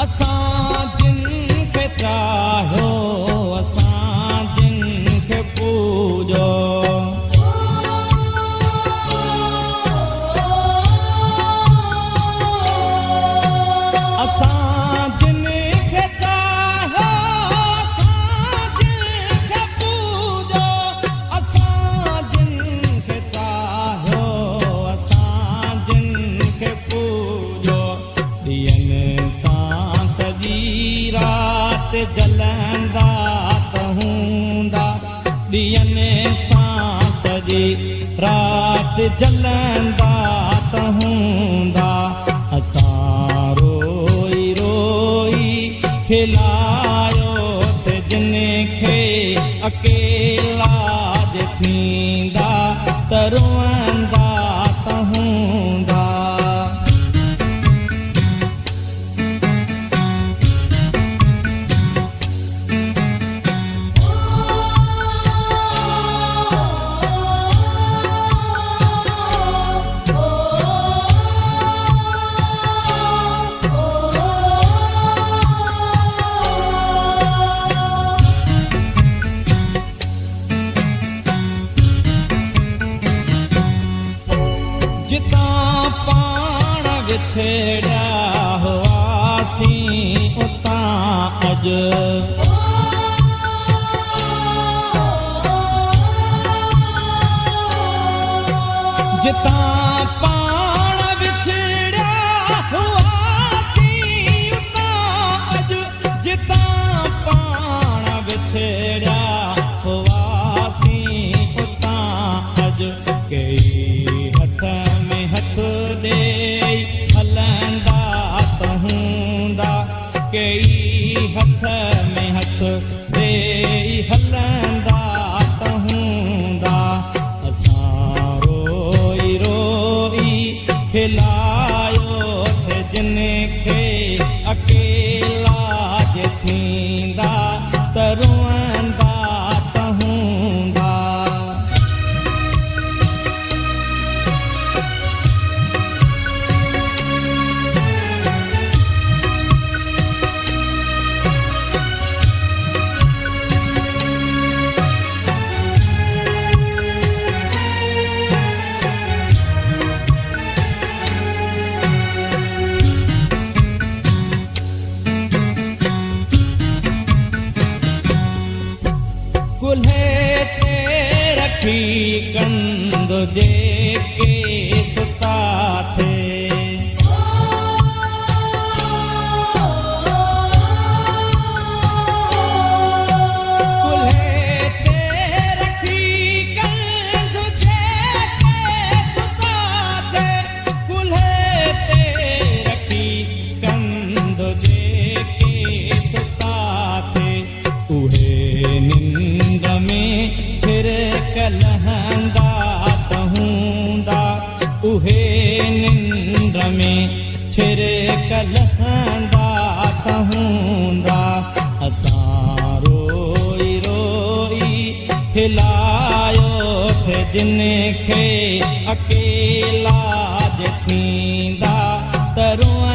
असां जिन खे चाहियो असां जिन खे पूॼो असां जिन खे चाहियो असां जिन खे पूॼो असां जिन खे चाहियो असां जिन खे पूॼो ॾींहंनि सां सॼी राति जलंदा त हूंदा ॾींहंनि सां सॼी राति जलंदा त हूंदा असां रोई रोई खिलायो त जिन खे अकेला जे थींदा त रोअंदा त हूंदा जितां पाण विछड़िया हुआसीं उतां अॼु जितां पाण विछड़िया हुआसीं उतां अॼु जितां पाण विछड़िया हुआसीं उतां अॼु कई हथ में हथ ॾेई हलंदा त हूंदा कई हथ में हथ ॾेई हलंदा त हूंदा असां रोई रोई खिलायो त जिन खे अकेला जे थींदा त रोअंदा त हूंदा कुल्हे ते रखी कंद जेके सुता थे कुल्हे ते रखी कंद जेके सुता थे कुल्हे ते रखी कंद जेके सुता थे उहे निंद में छिरक लहंदा त हूंदा उहे निंद में छिरक लहंदा त हूंदा असां रोई रोई खिलायो थे जिन खे अकेला जे थींदा त रोअंदा